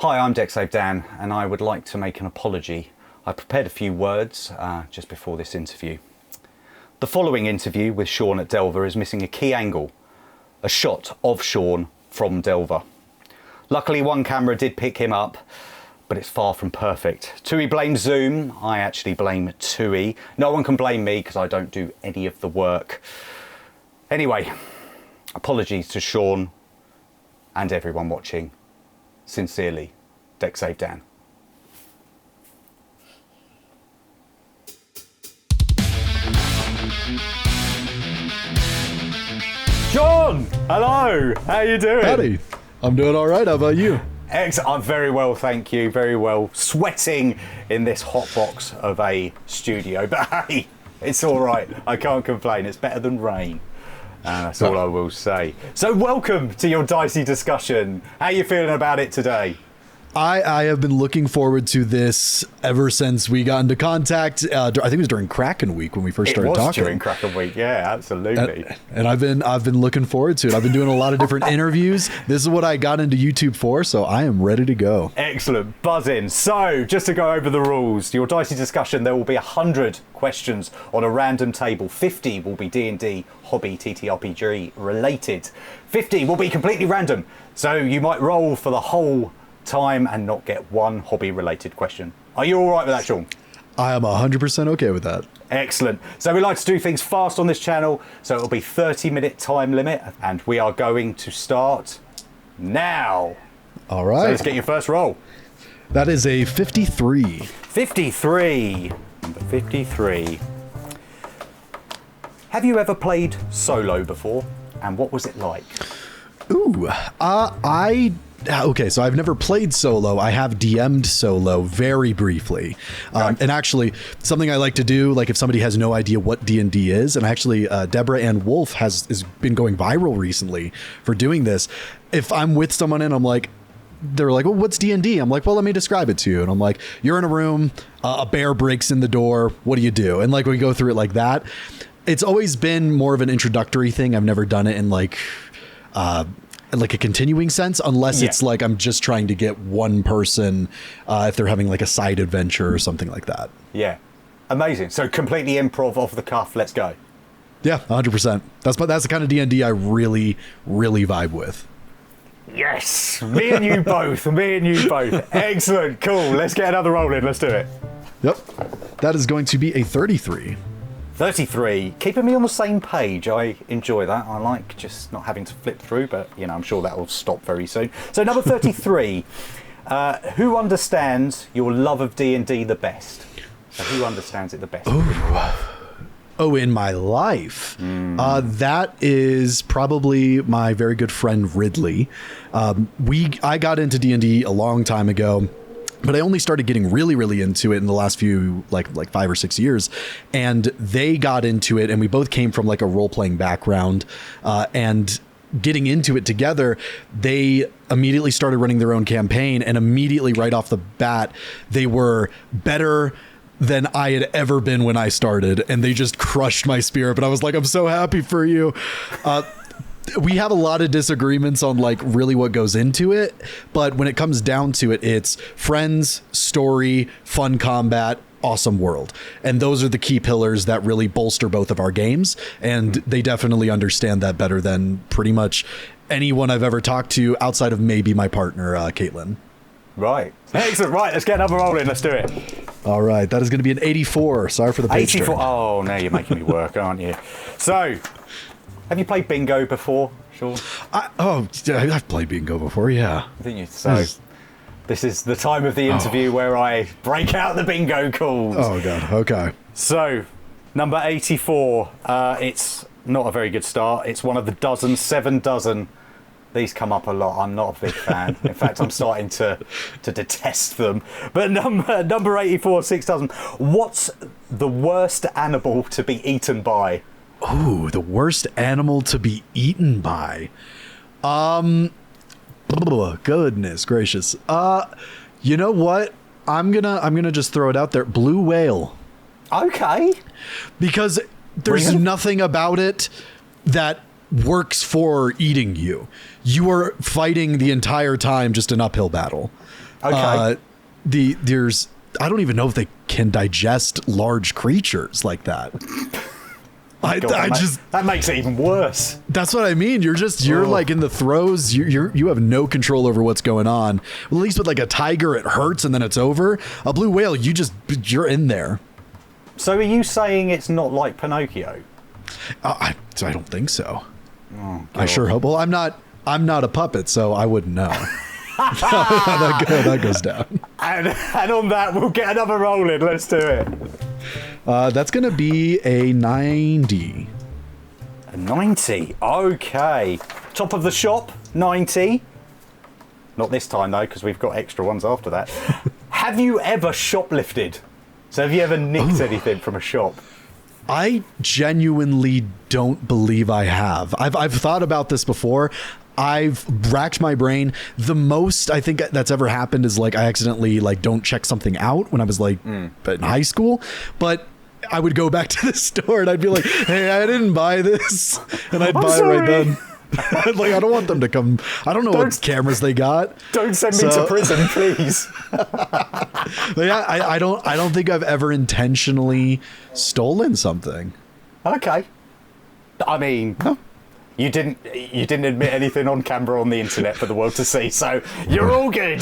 Hi, I'm Dex Save Dan, and I would like to make an apology. I prepared a few words just before this interview. The following interview with Shawn at Delver is missing a key angle, a shot of Shawn from Delver. Luckily, one camera did pick him up, but it's far from perfect. Tui blames Zoom. I actually blame Tui. No one can blame me because I don't do any of the work. Anyway, apologies to Shawn and everyone watching. Sincerely, Dex Save Dan. Shawn, hello. How you doing? Howdy. I'm doing all right. How about you? I'm very well, thank you. Very well. Sweating in this hot box of a studio, but hey, it's all right. I can't complain. It's better than rain. That's all I will say. So welcome to your Dicey discussion. How are you feeling about it today? I have been looking forward to this ever since we got into contact. I think it was during Kraken Week when we first started talking. It was during Kraken Week, yeah, absolutely. And I've been looking forward to it. I've been doing a lot of different interviews. This is what I got into YouTube for, so I am ready to go. Excellent, buzzing. So, just to go over the rules, your Dicey discussion, there will be 100 questions on a random table. 50 will be D&D, hobby, TTRPG related. 50 will be completely random, so you might roll for the whole time and not get one hobby related question. Are you all right with that, Shawn? I am 100% okay with that. Excellent. So we like to do things fast on this channel, so it'll be 30-minute time limit, and we are going to start now. All right. So let's get your first roll. That is a 53. 53. Number 53. Have you ever played solo before, and what was it like? Ooh, okay, so I've never played solo. I have DM'd solo very briefly. And actually, something I like to do, like if somebody has no idea what D&D is, and actually Deborah Ann Wolf has been going viral recently for doing this. If I'm with someone and I'm like, they're like, well, what's D&D? I'm like, well, let me describe it to you. And I'm like, you're in a room, a bear breaks in the door. What do you do? And like, we go through it like that. It's always been more of an introductory thing. I've never done it in like a continuing sense, unless it's like I'm just trying to get one person if they're having like a side adventure or something like that. Yeah, amazing. So completely improv, off the cuff. Let's go. Yeah, 100%. That's the kind of D&D I really vibe with. Yes, me and you both. Me and you both. Excellent. Cool. Let's get another roll in. Let's do it. Yep. That is going to be a 33. 33, keeping me on the same page. I enjoy that. I like just not having to flip through, but you know, I'm sure that will stop very soon. So number 33, who understands your love of D&D the best? So who understands it the best? In my life? That is probably my very good friend Ridley. I got into D&D a long time ago, but I only started getting really into it in the last few, like 5 or 6 years. And they got into it, and we both came from like a role-playing background. And getting into it together, they immediately started running their own campaign. And immediately right off the bat, they were better than I had ever been when I started. And they just crushed my spirit. But I was like, I'm so happy for you. We have a lot of disagreements on like really what goes into it, but when it comes down to it, it's friends, story, fun combat, awesome world. And those are the key pillars that really bolster both of our games. And they definitely understand that better than pretty much anyone I've ever talked to outside of maybe my partner, Caitlin. Right. Excellent. Right. Let's get another roll in. Let's do it. All right. That is going to be an 84. Sorry for the page 84. turn. Oh, now you're making me work, aren't you? So, have you played bingo before, Shawn? I've played bingo before, yeah. I think you. So, this is the time of the interview where I break out the bingo calls. Oh, God. Okay. So, number 84. It's not a very good start. It's one of the 7 dozen. These come up a lot. I'm not a big fan. In fact, I'm starting to detest them. But number 84, 6 dozen. What's the worst animal to be eaten by? Ooh, the worst animal to be eaten by. Goodness gracious. You know what? I'm gonna just throw it out there. Blue whale. Okay. Because there's nothing about it that works for eating you. You are fighting the entire time just an uphill battle. Okay. There's I don't even know if they can digest large creatures like that. That makes it even worse. That's what I mean. You're like in the throes. You have no control over what's going on. At least with like a tiger, it hurts and then it's over. A blue whale, you're in there. So are you saying it's not like Pinocchio? I don't think so. Oh, I sure hope. Well, I'm not a puppet, so I wouldn't know. that goes down. And on that, we'll get another roll in. Let's do it. That's going to be a 90. A 90. Okay. Top of the shop, 90. Not this time, though, because we've got extra ones after that. Have you ever shoplifted? So have you ever nicked anything from a shop? I genuinely don't believe I have. I've thought about this before. I've racked my brain. The most I think that's ever happened is like I accidentally like don't check something out when I was like in high school. But I would go back to the store and I'd be like, hey, I didn't buy this. And I'd buy it right then. Like, I don't want them to come. I don't know what cameras they got. Don't send me to prison, please. Yeah, I don't think I've ever intentionally stolen something. Okay. I mean, no. You didn't admit anything on camera on the internet for the world to see, so you're all good.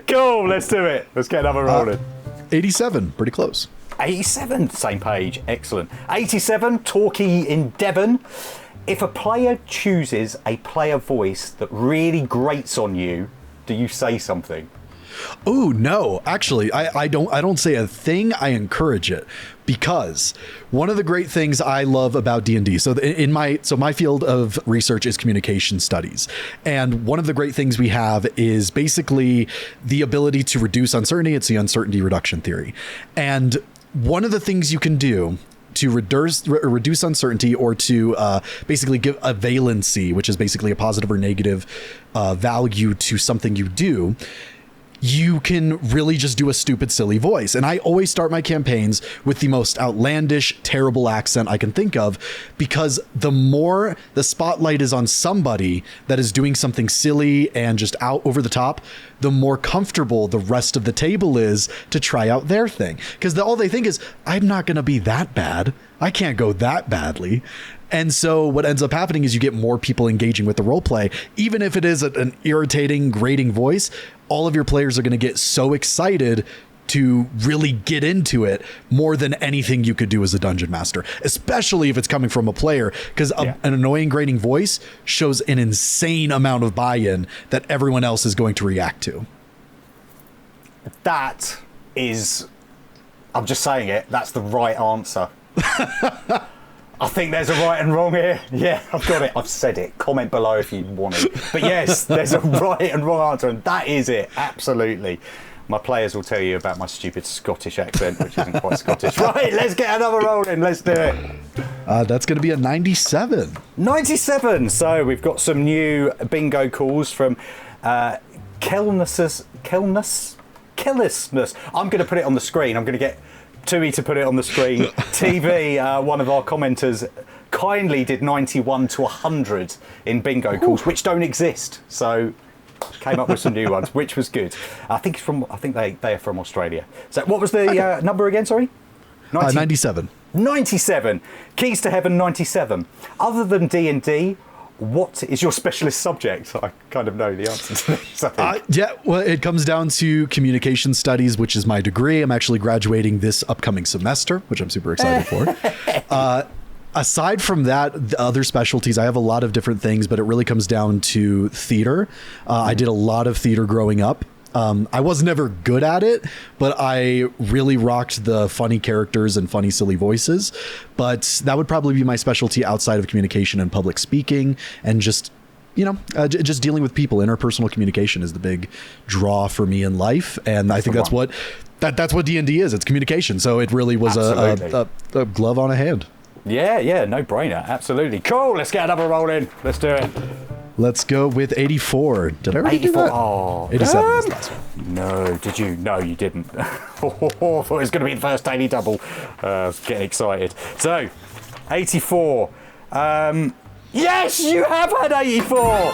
Cool, let's do it. Let's get another roll in. 87, pretty close. 87, same page, excellent. 87, Torquay in Devon. If a player chooses a player voice that really grates on you, do you say something? Oh, no, actually, I don't say a thing. I encourage it, because one of the great things I love about D&D, so my field of research is communication studies. And one of the great things we have is basically the ability to reduce uncertainty. It's the uncertainty reduction theory. And one of the things you can do to reduce uncertainty, or to basically give a valency, which is basically a positive or negative value to something you do, you can really just do a stupid, silly voice. And I always start my campaigns with the most outlandish, terrible accent I can think of, because the more the spotlight is on somebody that is doing something silly and just out over the top, the more comfortable the rest of the table is to try out their thing. Because all they think is, I'm not going to be that bad. I can't go that badly. And so what ends up happening is you get more people engaging with the role play. Even if it is an irritating, grating voice, all of your players are going to get so excited to really get into it more than anything you could do as a dungeon master, especially if it's coming from a player, because an annoying, grating voice shows an insane amount of buy-in that everyone else is going to react to. That is, I'm just saying it, that's the right answer. I think there's a right and wrong here. Yeah, I've got it. I've said it. Comment below if you want it. But yes, there's a right and wrong answer, and that is it. Absolutely. My players will tell you about my stupid Scottish accent, which isn't quite Scottish. Right, let's get another roll in. Let's do it. That's going to be a 97. 97. So we've got some new bingo calls from Carelessness. I'm going to put it on the screen. I'm going to get Tui to put it on the screen. TV, one of our commenters, kindly did 91 to 100 in bingo calls, which don't exist. So came up with some new ones, which was good. I think they are from Australia. So what was the number again? Sorry, 97. 97. Keys to Heaven 97. Other than D&D, what is your specialist subject? I kind of know the answer to this, I think. Yeah, well, it comes down to communication studies, which is my degree. I'm actually graduating this upcoming semester, which I'm super excited for. Aside from that, the other specialties, I have a lot of different things, but it really comes down to theater. I did a lot of theater growing up. I was never good at it, but I really rocked the funny characters and funny, silly voices. But that would probably be my specialty outside of communication and public speaking, and just, just dealing with people. Interpersonal communication is the big draw for me in life. And I think that's what D&D is. It's communication. So it really was a glove on a hand. Yeah, no brainer. Absolutely. Cool. Let's get another roll in. Let's do it. Let's go with 84. Did I already do that? Oh, 87 was the last one. No, did you? No, you didn't. I thought it was going to be the first daily double. I was getting excited. So, 84. Yes, you have had 84.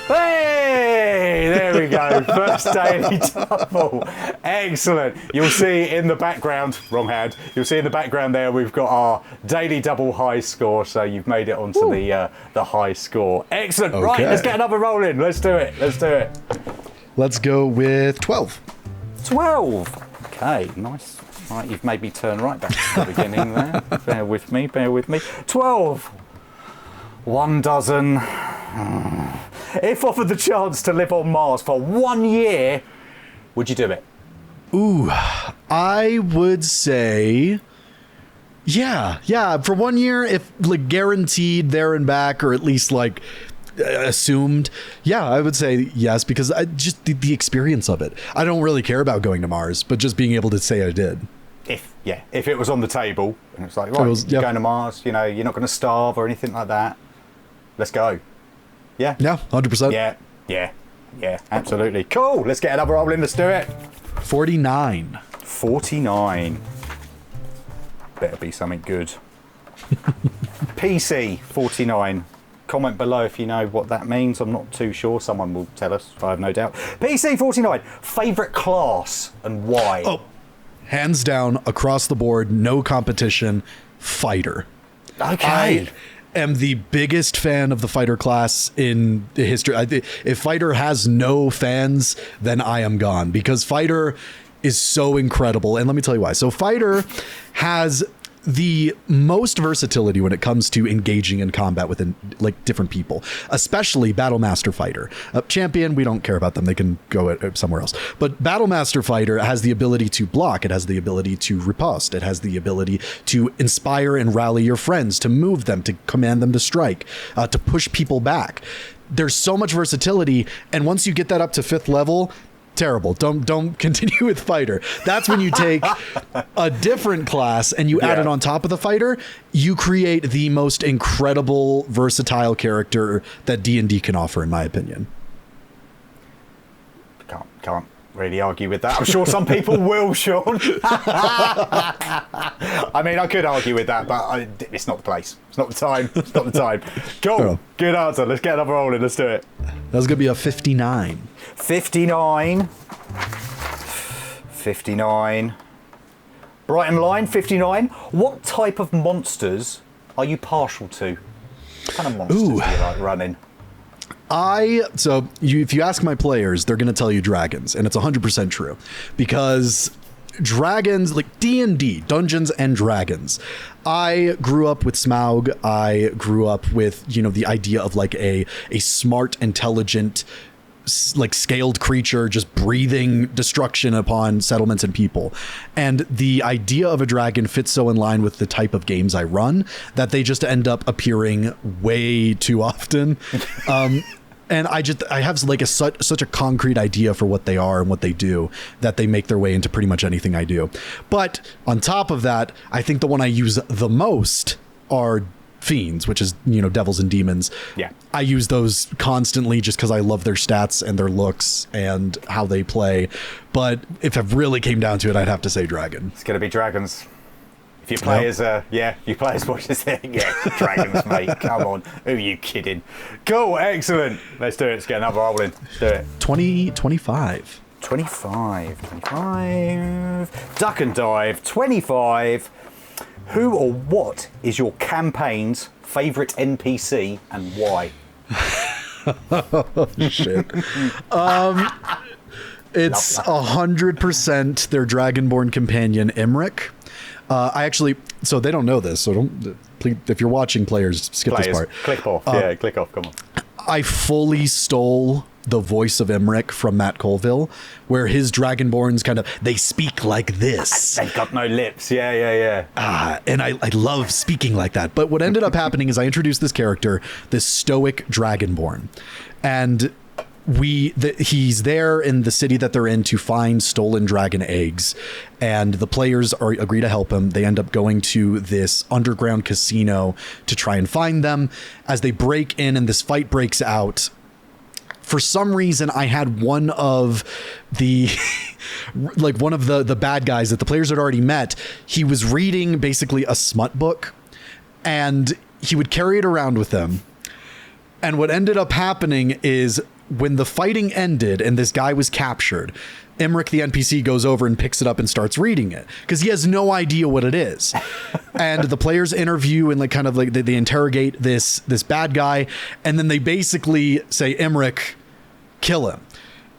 Hey, there we go. First daily double. Excellent. You'll see in the background, wrong hand, you'll see in the background there we've got our daily double high score. So you've made it onto the high score. Excellent. Okay. Right, let's get another roll in. Let's do it. Let's go with 12. 12. Okay, nice. Right, you've made me turn right back to the beginning there. Bear with me. 12. 1 dozen. If offered the chance to live on Mars for 1 year, would you do it? Ooh, I would say, yeah. For 1 year, if like guaranteed there and back, or at least like assumed, yeah, I would say yes, because I just the experience of it. I don't really care about going to Mars, but just being able to say I did. If it was on the table and it's like, right, you're going to Mars, you know, you're not going to starve or anything like that. Let's go. Yeah. Yeah, 100%. Yeah, absolutely. Cool. Let's get another roll in. Let's do it. 49. 49. Better be something good. PC 49. Comment below if you know what that means. I'm not too sure. Someone will tell us. I have no doubt. PC 49. Favorite class and why? Oh, hands down, across the board, no competition. Fighter. Okay. I am the biggest fan of the fighter class in the history. If fighter has no fans, then I am gone, because fighter is so incredible. And let me tell you why. So fighter has the most versatility when it comes to engaging in combat within like different people, especially Battlemaster Fighter. Champion, we don't care about them. They can go somewhere else. But Battlemaster Fighter has the ability to block. It has the ability to riposte. It has the ability to inspire and rally your friends, to move them, to command them to strike, to push people back. There's so much versatility. And once you get that up to 5th level, terrible. Don't continue with fighter. That's when you take a different class and you add it on top of the fighter. You create the most incredible, versatile character that D&D can offer, in my opinion. Can't really argue with that. I'm sure some people will, Shawn. I mean, I could argue with that, but it's not the place. It's not the time. Cool. Oh. Good answer. Let's get another roll in. Let's do it. That's going to be a 59. 59. Bright and line, 59. What type of monsters are you partial to? What kind of monsters do you like running? If you ask my players, they're going to tell you dragons, and it's 100% true, because dragons, like D&D, Dungeons and Dragons. I grew up with Smaug. I grew up with, the idea of like a smart, intelligent, like scaled creature just breathing destruction upon settlements and people. And the idea of a dragon fits so in line with the type of games I run that they just end up appearing way too often. And I have like such a concrete idea for what they are and what they do that they make their way into pretty much anything I do. But on top of that, I think the one I use the most are fiends, which is, devils and demons. Yeah. I use those constantly just because I love their stats and their looks and how they play. But if it really came down to it, I'd have to say dragon. It's going to be dragons. If you play as what you're saying, dragons, mate. Come on. Who are you kidding? Cool, excellent. Let's do it. Let's get another roll in. Let's do it. 25. 25. Duck and dive. 25. Who or what is your campaign's favourite NPC and why? Shit. It's 100% their Dragonborn companion, Imric. So they don't know this, so if you're watching, players, skip this part. Click off. Click off. Come on. I fully stole the voice of Imric from Matt Colville, where his Dragonborns they speak like this. They've got no lips. Yeah. And I love speaking like that. But what ended up happening is I introduced this character, this stoic Dragonborn, and he's there in the city that they're in to find stolen dragon eggs, and the players agree to help him. They end up going to this underground casino to try and find them. As they break in and this fight breaks out, for some reason I had one of the one of the bad guys that the players had already met. He was reading basically a smut book, and he would carry it around with him. And what ended up happening is when the fighting ended and this guy was captured, Emmerich, the NPC, goes over and picks it up and starts reading it because he has no idea what it is. And the players interview and like kind of like they interrogate this bad guy. And then they basically say, Emmerich, kill him.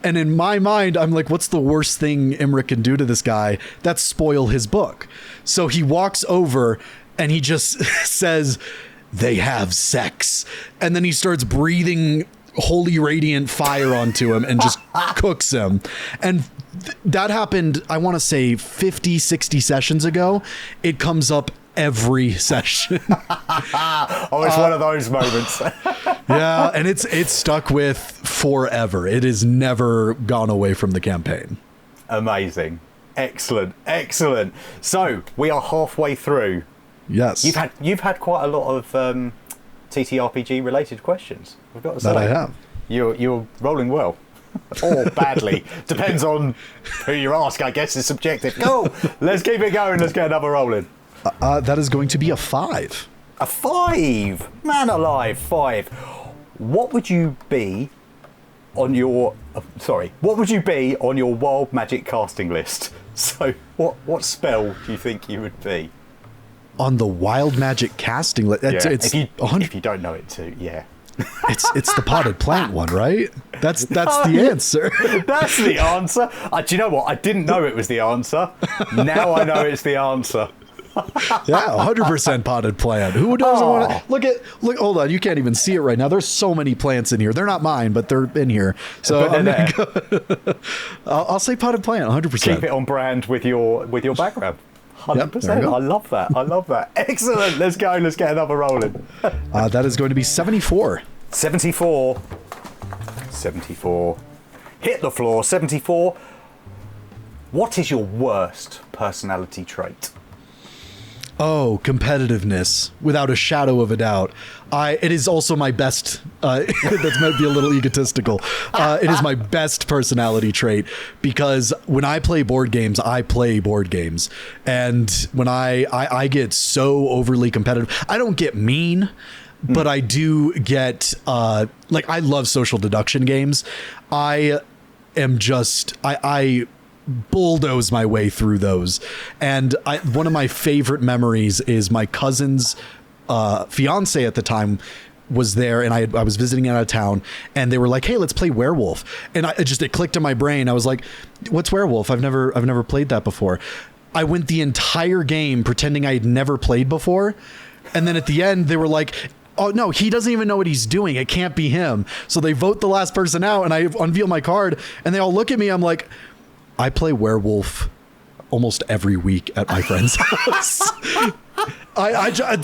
And in my mind, I'm like, what's the worst thing Emmerich can do to this guy? That's spoil his book. So he walks over and he just says, they have sex. And then he starts breathing holy radiant fire onto him and just cooks him. And that happened, I want to say 50, 60 sessions ago. It comes up every session. Oh, it's one of those moments. Yeah, and it's stuck with forever. It has never gone away from the campaign. Amazing. Excellent. Excellent. So we are halfway through. Yes. You've had quite a lot of TTRPG related questions. We've got to say that I have. You're rolling well. Or badly. Depends on who you ask, I guess. It's subjective. Cool. Let's keep it going. Let's get another rolling. That is going to be a 5. A 5? Man alive, 5. What would you be on your... what would you be on your wild magic casting list? So what spell do you think you would be? On the wild magic casting list? If you don't know it too, yeah. It's the potted plant one, right? That's the answer. That's the answer. Do you know what? I didn't know it was the answer. Now I know it's the answer. Yeah, 100% potted plant. Who doesn't want to look? Hold on, you can't even see it right now. There's so many plants in here. They're not mine, but they're in here. So I'll say potted plant, 100%. Keep it on brand with your background. 100%. Yep, I love that. I love that. Excellent. Let's go. Let's get another rolling. That is going to be 74. 74. 74. Hit the floor. 74. What is your worst personality trait? Oh, competitiveness, without a shadow of a doubt. It is also my best. That might be a little egotistical. It is my best personality trait because when I play board games, and when I get so overly competitive, I don't get mean, but I do get like I love social deduction games. I bulldoze my way through those, and one of my favorite memories is my cousin's fiance at the time was there, and I was visiting out of town, and they were like, hey, let's play werewolf, and it clicked in my brain. I was like, what's werewolf? I've never played that before. I went the entire game pretending I had never played before, and then at the end they were like, oh no, he doesn't even know what he's doing, it can't be him. So they vote the last person out, and I unveil my card, and they all look at me. I'm like, I play werewolf almost every week at my friend's house.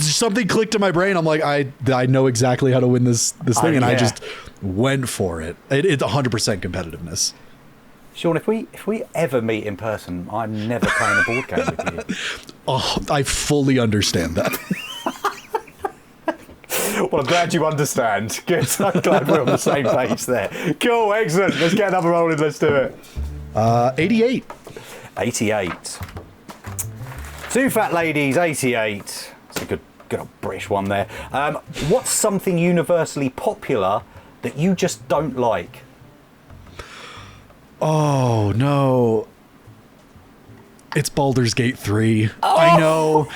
Something clicked in my brain. I'm like, I know exactly how to win this thing, and I just went for it. It's 100% competitiveness. Shawn, if we ever meet in person, I'm never playing a board game with you. Oh, I fully understand that. Well, I'm glad you understand. Good. I'm glad we're on the same page there. Cool, excellent. Let's get another rolling. Let's do it. 88. 88. Two fat ladies, 88. It's a good old British one there. What's something universally popular that you just don't like? Oh, no. It's Baldur's Gate 3. Oh.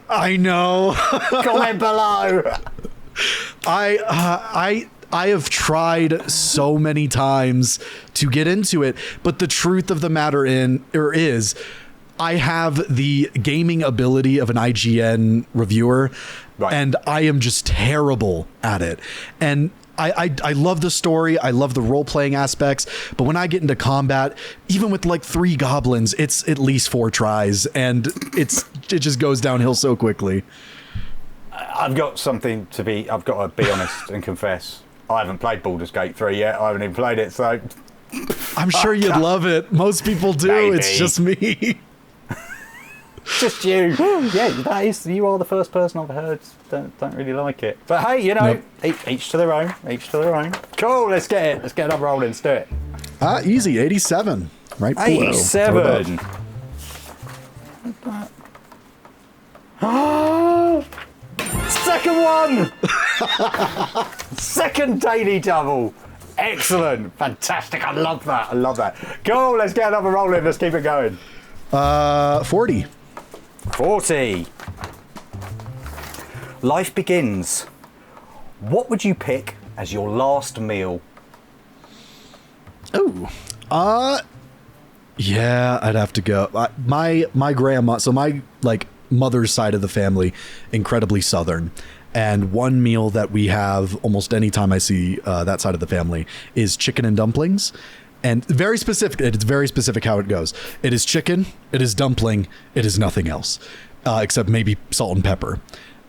I know. Comment below. I have tried so many times to get into it, but the truth of the matter is I have the gaming ability of an IGN reviewer, right, and I am just terrible at it. And I love the story, I love the role-playing aspects, but when I get into combat, even with like 3 goblins, it's at least 4 tries, and it just goes downhill so quickly. I've got to be honest and confess. I haven't played Baldur's Gate 3 yet. I haven't even played it, so... I'm sure you'd love it. Most people do. Maybe. It's just me. Just you. Yeah, you are the first person I've heard don't really like it. But hey, you know, each to their own. Each to their own. Cool, let's get it. Let's get another roll. Let's do it. Easy, 87. Right below. 87. Second one. Second daily double. Excellent. Fantastic. I love that. I love that. Cool. Let's get another roll in. Let's keep it going. 40. 40. Life begins. What would you pick as your last meal? Oh. Yeah, I'd have to go. My grandma, so my mother's side of the family, incredibly Southern. And one meal that we have almost any time I see that side of the family is chicken and dumplings. And very specific. It's very specific how it goes. It is chicken. It is dumpling. It is nothing else, except maybe salt and pepper.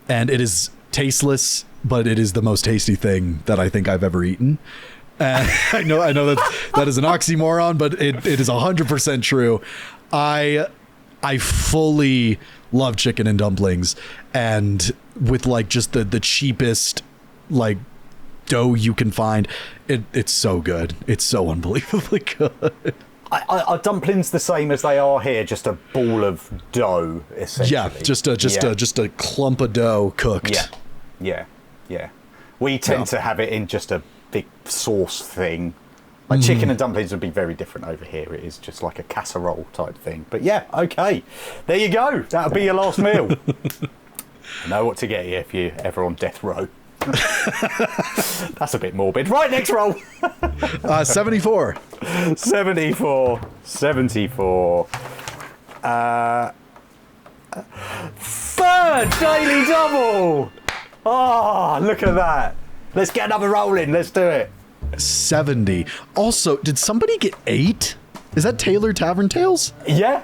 And it is tasteless, but it is the most tasty thing that I think I've ever eaten. And I know that is an oxymoron, but it is 100% true. I fully love chicken and dumplings, and with just the cheapest dough you can find, it's so good. It's so unbelievably good. Are dumplings the same as they are here? Just a ball of dough, essentially. Yeah, just a clump of dough cooked. Yeah. We tend to have it in just a big sauce thing. Chicken and dumplings would be very different over here. It is just like a casserole type thing. But yeah, okay. There you go. That'll be your last meal. I know what to get you if you're ever on death row. That's a bit morbid. Right, next roll. 74. 74. Third daily double. Oh, look at that. Let's get another roll in. Let's do it. 70. Also, did somebody get 8? Is that Taylor Tavern Tales? Yeah,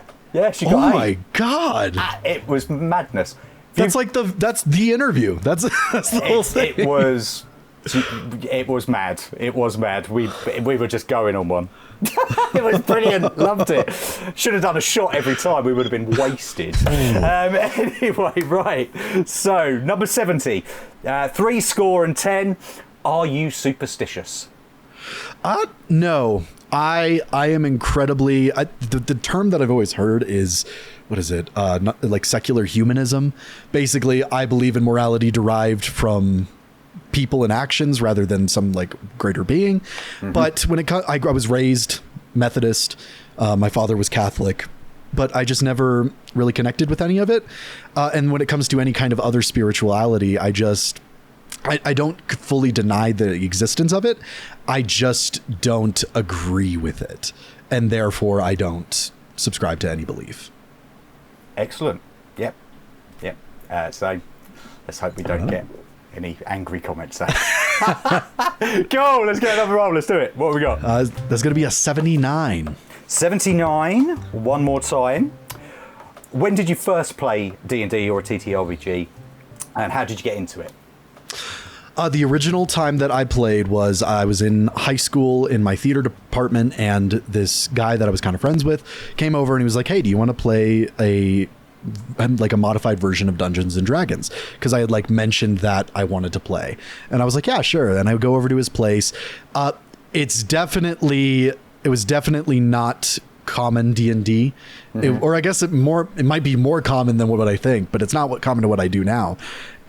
she got 8. Oh my god. It was madness. That's that's the interview. That's the whole thing. It was mad. It was mad. We were just going on one. It was brilliant. Loved it. Should have done a shot every time. We would have been wasted. Anyway, right. So, number 70. 70. Are you superstitious? No. I am incredibly... the term that I've always heard is... What is it? Secular humanism. Basically, I believe in morality derived from people and actions rather than some greater being. Mm-hmm. But when I was raised Methodist. My father was Catholic, but I just never really connected with any of it. And when it comes to any kind of other spirituality, I don't fully deny the existence of it. I just don't agree with it. And therefore, I don't subscribe to any belief. Excellent. Yep. So let's hope we don't get any angry comments there. Cool, let's get another roll. Let's do it. What have we got? There's going to be a 79. 79. One more time. When did you first play D&D or a TTRPG? And how did you get into it? The original time that I played was I was in high school in my theater department, and this guy that I was kind of friends with came over and he was like, hey, do you want to play a modified version of Dungeons and Dragons? Because I had mentioned that I wanted to play. And I was like, yeah, sure. And I would go over to his place. It was definitely not common D&D, or I guess it might be more common than what I think, but it's not common to what I do now.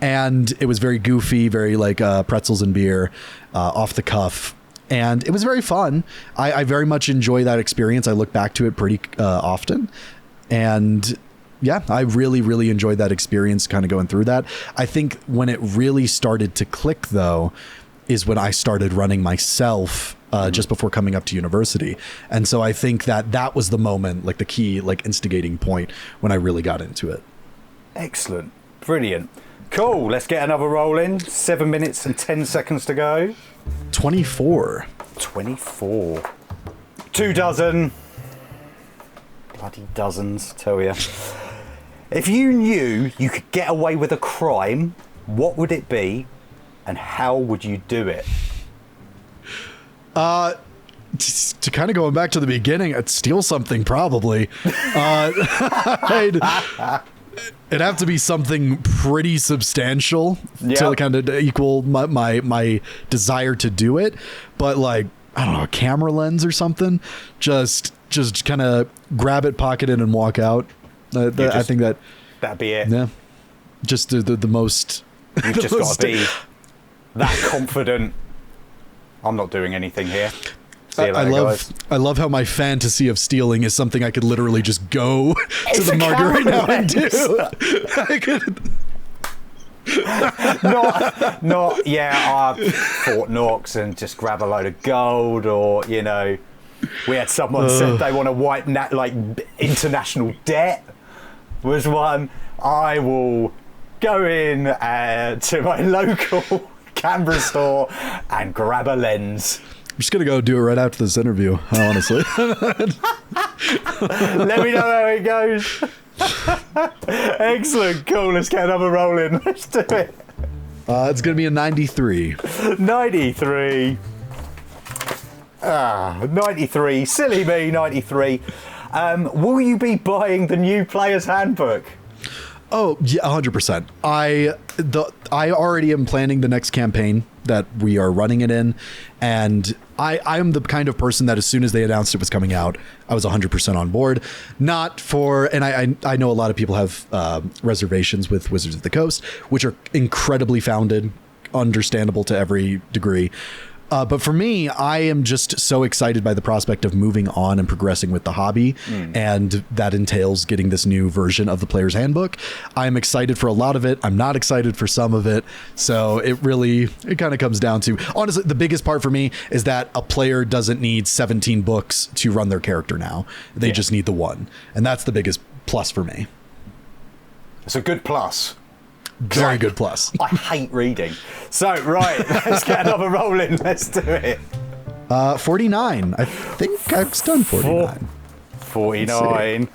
And it was very goofy, very pretzels and beer, off the cuff. And it was very fun. I very much enjoy that experience. I look back to it pretty often. And yeah, I really, really enjoyed that experience kind of going through that. I think when it really started to click, though, is when I started running myself just before coming up to university. And so I think that was the moment, the key, instigating point when I really got into it. Excellent. Brilliant. Cool. Let's get another roll in. 7 minutes and 10 seconds to go. 24. 24. 2 dozen. Bloody dozens, tell you. If you knew you could get away with a crime, what would it be, and how would you do it? To kind of going back to the beginning, I'd steal something probably. It'd have to be something pretty substantial to kind of equal my desire to do it. But I don't know, a camera lens or something. Just kind of grab it, pocket it, and walk out. I think that'd be it. Yeah, just the most You've just got to be that confident. I'm not doing anything here. See you later, guys. I love how my fantasy of stealing is something I could literally just go to the market right now and do. I could. Fort Knox and just grab a load of gold, or we had someone said they want to wipe international debt was one. I will go in to my local Canberra store and grab a lens. I'm just gonna go do it right after this interview, honestly. Let me know how it goes. Excellent, cool. Let's get another roll in. Let's do it. It's gonna be a 93. 93. 93. Silly me, 93. Will you be buying the new player's handbook? Oh, yeah, 100%. I already am planning the next campaign that we are running it in, and I am the kind of person that as soon as they announced it was coming out, I was 100% on board. Not for, and I know a lot of people have reservations with Wizards of the Coast, which are incredibly founded, understandable to every degree. But for me, I am just so excited by the prospect of moving on and progressing with the hobby. And that entails getting this new version of the player's handbook. I'm excited for a lot of it. I'm not excited for some of it. So it kind of comes down to, honestly, the biggest part for me is that a player doesn't need 17 books to run their character now. They just need the one. And that's the biggest plus for me. It's a good plus. Very good plus. I hate reading. So, right, let's get another roll in. Let's do it. 49. I think I've done 49. 49.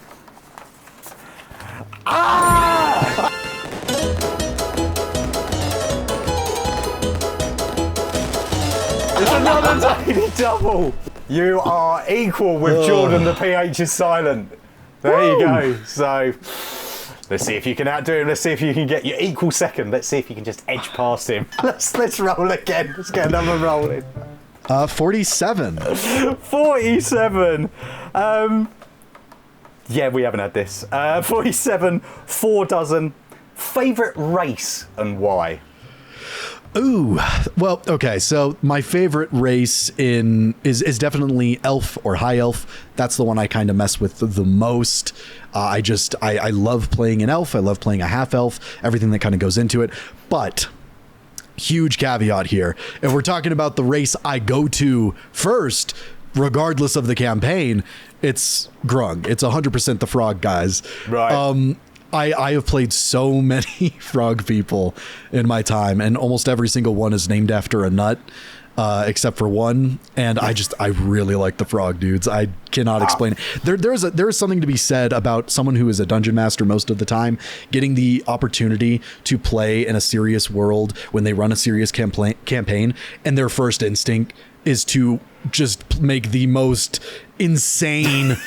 Ah! It's another daily double. You are equal with Jordan. The PH is silent. There you go. So... let's see if you can outdo him. Let's see if you can get your equal second. Let's see if you can just edge past him. Let's roll again. Let's get another roll in. 47. 47. Yeah, we haven't had this. 47. 4 dozen. Favorite race and why? Ooh, well, okay. So my favorite race is definitely elf or high elf. That's the one I kind of mess with the most. I love playing an elf. I love playing a half elf. Everything that kind of goes into it. But huge caveat here: if we're talking about the race I go to first, regardless of the campaign, it's Grung. It's 100% the frog guys. Right. I have played so many frog people in my time, and almost every single one is named after a nut, except for one. And I really like the frog dudes. I cannot explain it. There is something to be said about someone who is a dungeon master most of the time getting the opportunity to play in a serious world when they run a serious campaign, and their first instinct is to just make the most insane,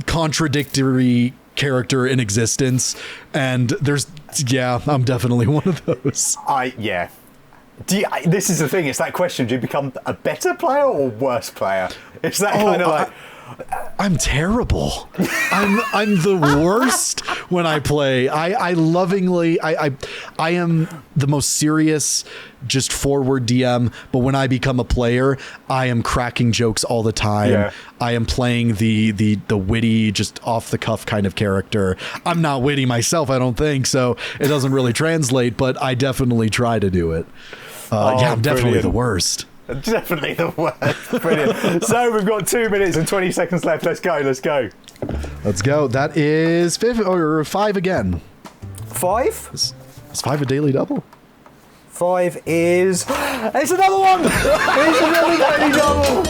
contradictory character in existence. And I'm definitely one of those. This is the thing, it's that question: do you become a better player or worse player? It's that kind of like, I'm terrible. I'm the worst when I play. I lovingly I am the most serious, just forward DM, but when I become a player, I am cracking jokes all the time. Yeah. I am playing the witty, just off the cuff kind of character. I'm not witty myself, I don't think, so it doesn't really translate, but I definitely try to do it. I'm definitely brilliant. The worst. Definitely the worst. Brilliant. So we've got 2 minutes and 20 seconds left. Let's go. Let's go. That is 5 again. 5? Is 5 a daily double? 5 is... It's another one! It's another daily double!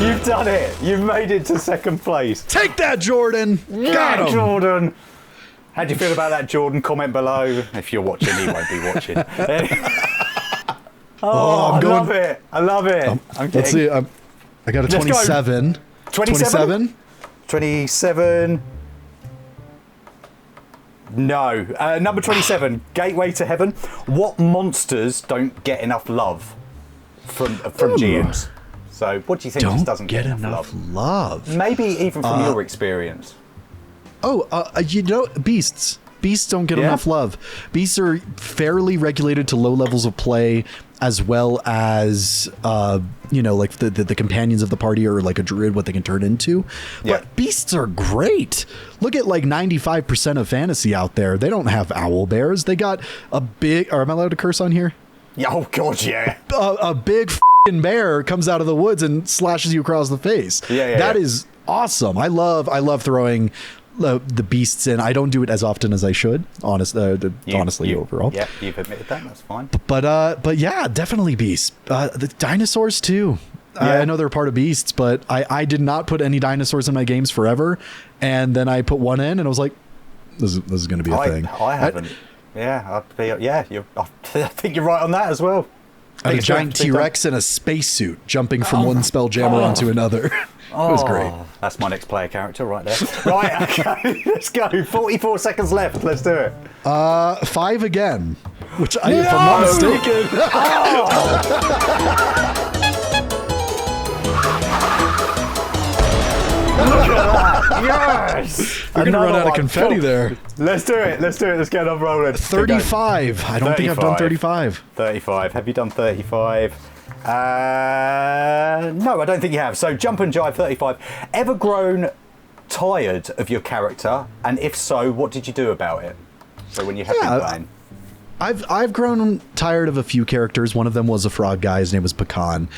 You've done it. You've made it to second place. Take that, Jordan. Got him. Jordan. How do you feel about that, Jordan? Comment below. If you're watching, he won't be watching. I love it. I love it. Let's see. I got a 27. 27? 27. No. Number 27, Gateway to Heaven. What monsters don't get enough love from GMs? So what do you think this doesn't get enough love? love? Maybe even from your experience. Beasts. Beasts don't get enough love. Beasts are fairly regulated to low levels of play, as well as like the companions of the party are like a druid, what they can turn into. But beasts are great. Look at like 95% of fantasy out there. They don't have owl bears. They got a big. Am I allowed to curse on here? Yeah, oh god, yeah. A big bear comes out of the woods and slashes you across the face. That is awesome. I love throwing the beasts in. I don't do it as often as I should, honestly, overall. Yeah, you've admitted that. That's fine. But yeah, definitely beasts. The dinosaurs too. I know they're part of beasts, but I did not put any dinosaurs in my games forever, and then I put one in, and I was like, this is going to be a thing. I haven't. I think you're right on that as well. A giant T-Rex in a spacesuit jumping from one Spelljammer onto another. It was great. That's my next player character right there. Right, okay, let's go. 44 seconds left. Let's do it. 5 again, which if I'm not mistaken. Look at that. Yes. I'm gonna run out of confetti there. Let's do it. Let's get on rolling. 35. I don't think I've done 35. 35. Have you done 35? No, I don't think you have. So jump and jive 35. Ever grown tired of your character? And if so, what did you do about it? So when you have been playing. I've grown tired of a few characters. One of them was a frog guy. His name was Pecan.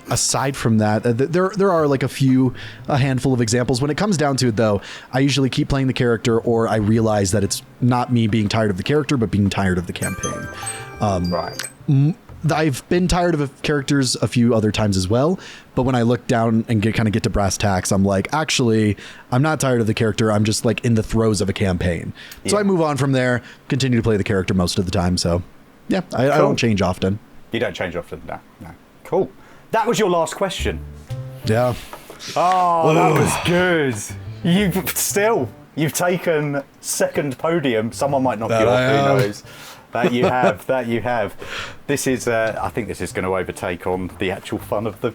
Aside from that, there are like a handful of examples. When it comes down to it, though, I usually keep playing the character, or I realize that it's not me being tired of the character, but being tired of the campaign. Right. I've been tired of characters a few other times as well, but when I look down and get to brass tacks, I'm like, actually, I'm not tired of the character. I'm just like in the throes of a campaign. Yeah. So I move on from there, continue to play the character most of the time. So yeah, I don't change often. You don't change often? No. Cool. That was your last question. Yeah. Oh, that was good. You've taken second podium. Someone might knock you off, who knows? That you have. This is, I think this is going to overtake on the actual fun of the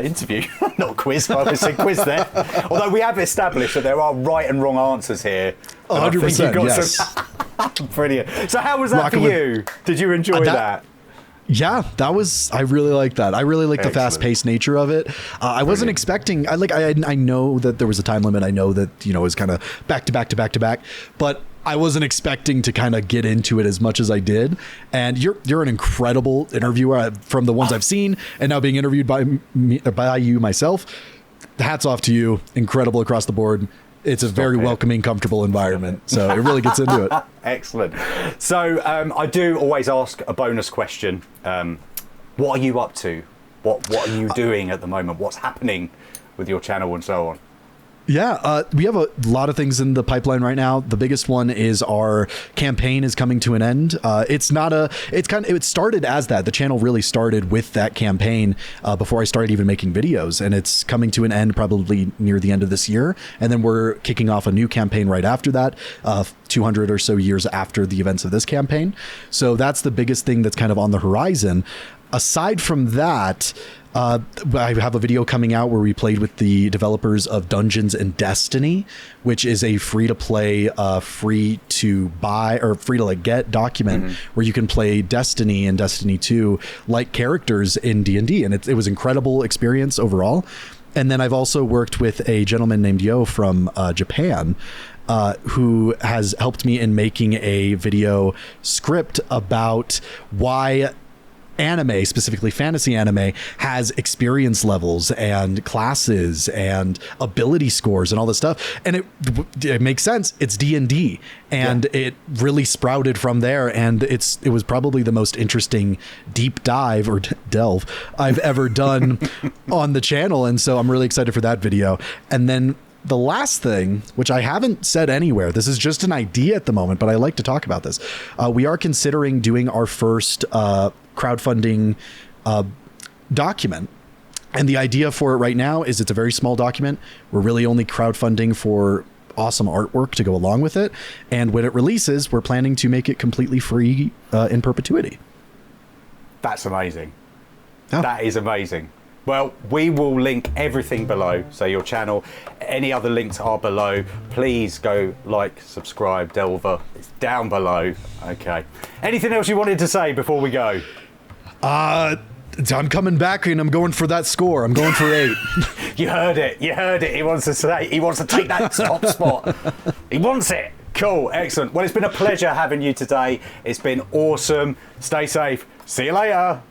interview. Not quiz, I said quiz there. Although we have established that there are right and wrong answers here. 100%, yes. Brilliant. So how was that for you? Did you enjoy that? Yeah, I really like that. I really like the fast-paced nature of it. I wasn't expecting, I know that there was a time limit. I know that, it was kind of back to back to back to back, but I wasn't expecting to kind of get into it as much as I did. And you're an incredible interviewer from the ones I've seen, and now being interviewed by you myself. Hats off to you. Incredible across the board. It's a very welcoming, comfortable environment. So it really gets into it. Excellent. So I do always ask a bonus question. What are you up to? What are you doing at the moment? What's happening with your channel and so on? Yeah, we have a lot of things in the pipeline right now. The biggest one is our campaign is coming to an end. It started as that. The channel really started with that campaign before I started even making videos, and it's coming to an end probably near the end of this year. And then we're kicking off a new campaign right after that, 200 or so years after the events of this campaign. So that's the biggest thing that's kind of on the horizon. Aside from that, I have a video coming out where we played with the developers of Dungeons and Destiny, which is a free-to-play, free-to-buy, or free-to-get document where you can play Destiny and Destiny 2 like characters in D&D, and it was an incredible experience overall. And then I've also worked with a gentleman named Yo from Japan, who has helped me in making a video script about why anime, specifically fantasy anime, has experience levels and classes and ability scores and all this stuff. And it makes sense. It's D&D, and it really sprouted from there. And it was probably the most interesting deep dive or delve I've ever done on the channel. And so I'm really excited for that video. And then the last thing, which I haven't said anywhere, this is just an idea at the moment, but I like to talk about this. We are considering doing our first crowdfunding document. And the idea for it right now is it's a very small document. We're really only crowdfunding for awesome artwork to go along with it. And when it releases, we're planning to make it completely free in perpetuity. That's amazing. Oh. That is amazing. Well, we will link everything below. So your channel, any other links are below. Please go like, subscribe, Delver. It's down below. Okay. Anything else you wanted to say before we go? I'm coming back and I'm going for that score. I'm going for 8. You heard it. You heard it. He wants to take that top spot. He wants it. Cool. Excellent. Well, it's been a pleasure having you today. It's been awesome. Stay safe. See you later.